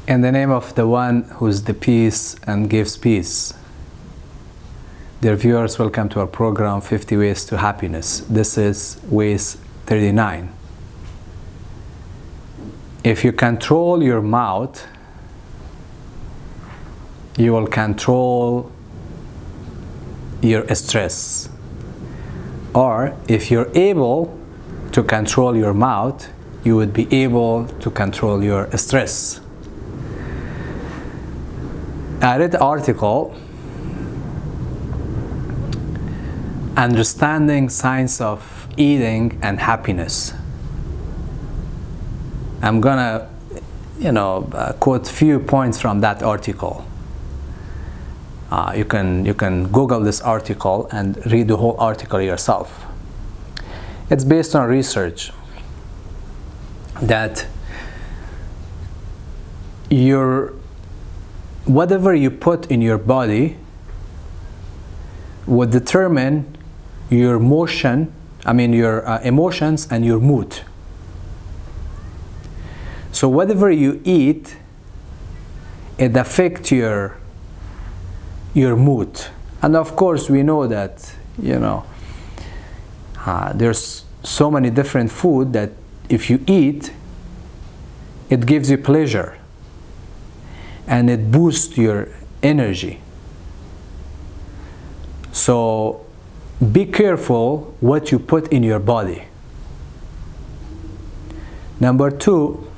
In the name of the one who is the peace and gives peace. Dear viewers, welcome to our program 50 Ways to Happiness. This is Ways 39. If you control your mouth, you will control your stress. Or if you're able to control your mouth, you would be able to control your stress. I read the article, Understanding Science of Eating and Happiness. I'm gonna, quote few points from that article. You can Google this article and read the whole article yourself. It's based on research that whatever you put in your body will determine your emotions and your mood. So whatever you eat, it affects your mood. And of course we know that there's so many different food that if you eat, it gives you pleasure and it boosts your energy. So be careful what you put in your body. Number two,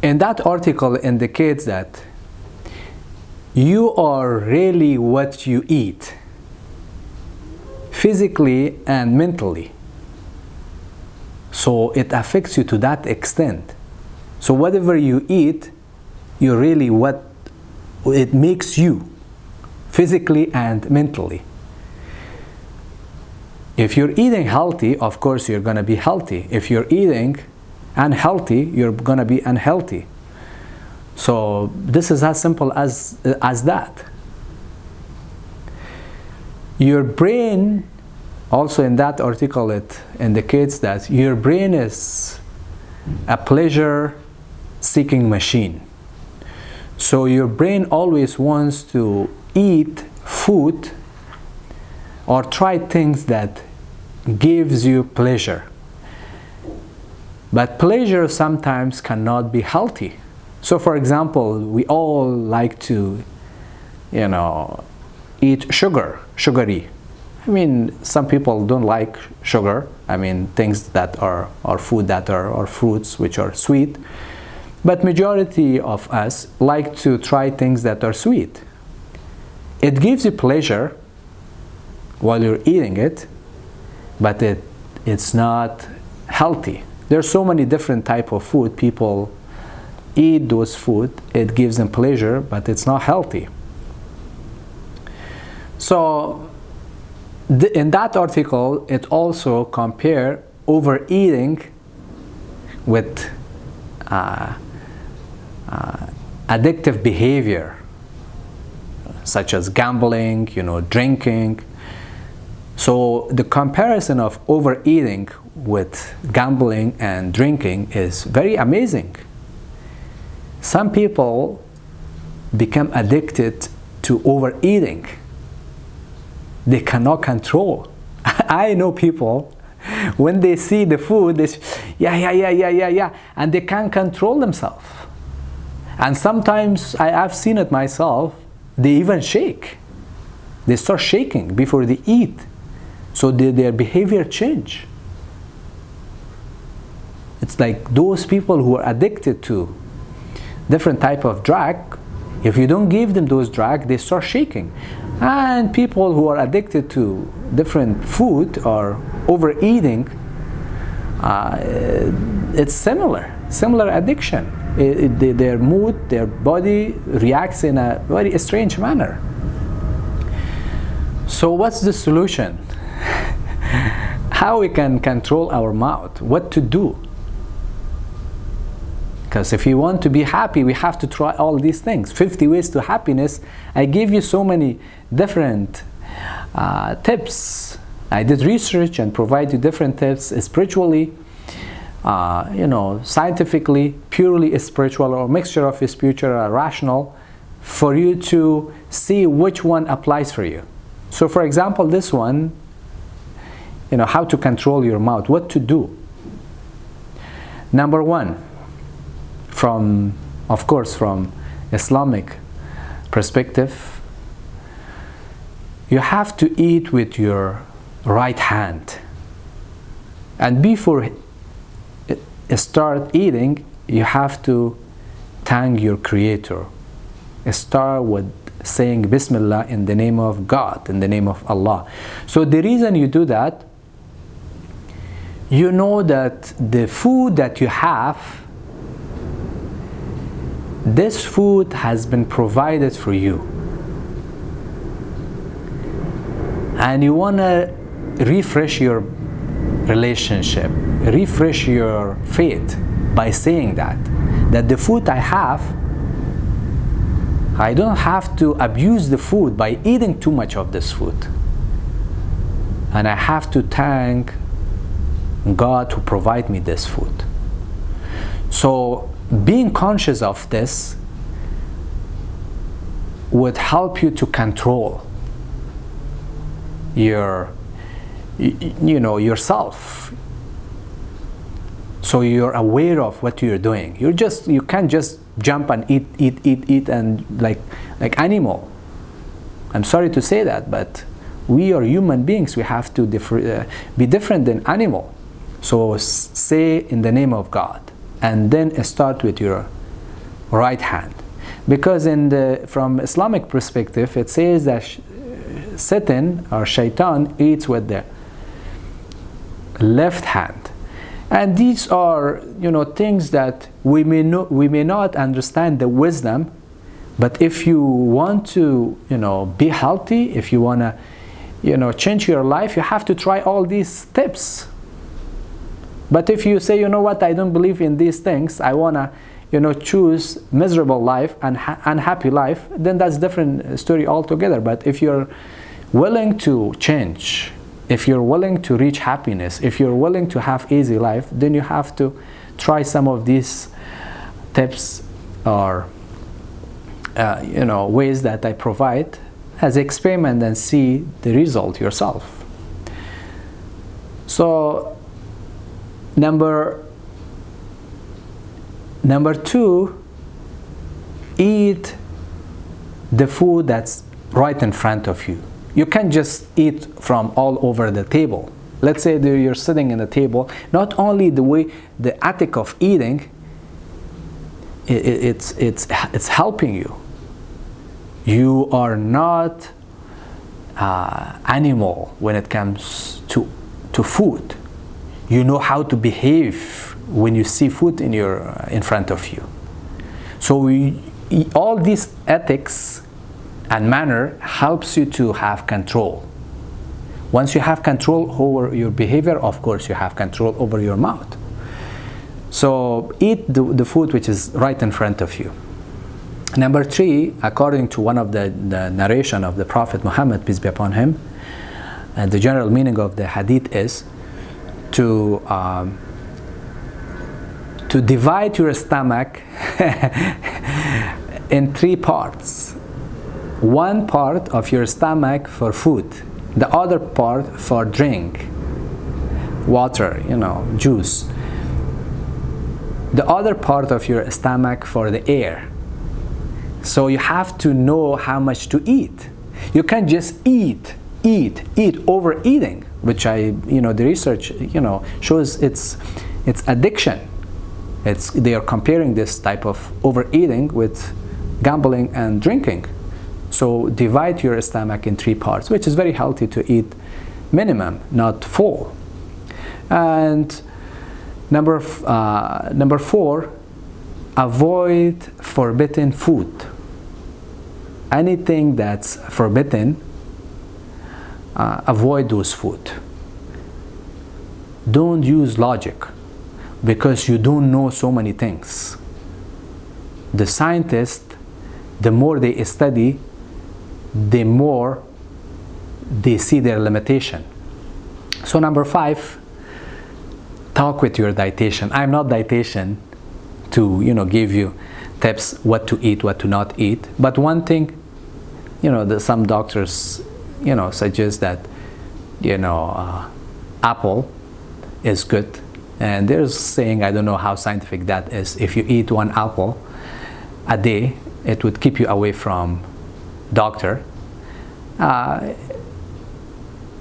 in that article indicates that you are really what you eat, physically and mentally. So it affects you to that extent. So whatever you eat, you're really what it makes you, physically and mentally. If you're eating healthy, of course you're going to be healthy. If you're eating unhealthy, you're going to be unhealthy. So this is as simple as that. Your brain, also in that article, it indicates that your brain is a pleasure-seeking machine. So your brain always wants to eat food or try things that gives you pleasure. But pleasure sometimes cannot be healthy. So for example, we all like to, eat sugary. Some people don't like sugar. Things that are food that are fruits which are sweet. But majority of us like to try things that are sweet. It gives you pleasure while you're eating it, but it's not healthy. There's so many different type of food. People eat those food. It gives them pleasure, but it's not healthy. So in that article, it also compare overeating with addictive behavior, such as gambling, drinking. So the comparison of overeating with gambling and drinking is very amazing. Some people become addicted to overeating. They cannot control. I know people, when they see the food, they say, yeah, and they can't control themselves. And sometimes I've seen it myself, they even shake. They start shaking before they eat. So their behavior change. It's like those people who are addicted to different type of drug, if you don't give them those drugs, they start shaking. And people who are addicted to different food or overeating, it's similar addiction. Their mood, their body reacts in a very strange manner. So what's the solution? How we can control our mouth? What to do? Because if you want to be happy, we have to try all these things. 50 Ways to Happiness. I gave you so many different tips. I did research and provide you different tips spiritually. scientifically, purely spiritual, or mixture of spiritual or rational, for you to see which one applies for you. So for example, this one, how to control your mouth, what to do. Number one, of course, from Islamic perspective, you have to eat with your right hand. And before start eating, you have to thank your Creator. Start with saying Bismillah, in the name of God, in the name of Allah. So the reason you do that, you know that the food that you have, this food has been provided for you. And you want to refresh your relationship, refresh your faith by saying that the food I have, I don't have to abuse the food by eating too much of this food. And I have to thank God who provide me this food. So being conscious of this would help you to control yourself. So you're aware of what you're doing. You can't just jump and eat and like animal. I'm sorry to say that, but we are human beings. We have to be different than animal. So say in the name of God, and then start with your right hand, because from Islamic perspective, it says that Satan or Shaitan eats with the left hand. And these are things that we may not understand the wisdom, but if you want to be healthy, if you want to change your life, you have to try all these tips. But if you say, what, I don't believe in these things, I want to choose miserable life and unhappy life, then that's different story altogether. But if you're willing to change, if you're willing to reach happiness, if you're willing to have easy life, then you have to try some of these tips or ways that I provide as experiment and see the result yourself. So number two, eat the food that's right in front of you. You can't just eat from all over the table. Let's say that you're sitting in the table, not only the act of eating, it's helping you. You are not animal when it comes to food. You know how to behave when you see food in front of you. So all these ethics and manner helps you to have control. Once you have control over your behavior, of course you have control over your mouth. So eat the food which is right in front of you. Number three, according to one of the narration of the Prophet Muhammad, peace be upon him, and the general meaning of the hadith is to divide your stomach in three parts. One part of your stomach for food, the other part for drink, water, juice. The other part of your stomach for the air. So you have to know how much to eat. You can't just eat, overeating, which the research, shows it's addiction. They are comparing this type of overeating with gambling and drinking. So divide your stomach in three parts, which is very healthy to eat minimum, not full. And number four, avoid forbidden food. Anything that's forbidden, avoid those food. Don't use logic, because you don't know so many things. The scientists, the more they study, the more they see their limitation. So number five, talk with your dietitian. I'm not dietitian to give you tips what to eat, what to not eat. But one thing, some doctors suggest that apple is good, and there's saying, I don't know how scientific that is, if you eat one apple a day, it would keep you away from doctor.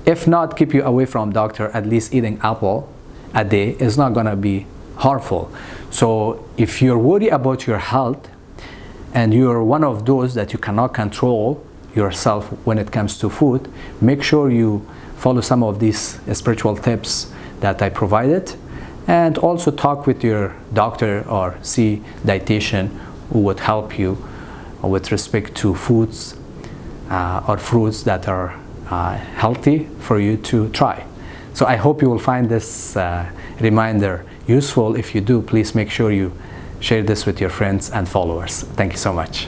If not keep you away from doctor, at least eating apple a day is not gonna be harmful. So if you're worried about your health and you're one of those that you cannot control yourself when it comes to food, make sure you follow some of these spiritual tips that I provided, and also talk with your doctor or see dietitian who would help you with respect to foods or fruits that are healthy for you to try. So I hope you will find this reminder useful. If you do, please make sure you share this with your friends and followers. Thank you so much.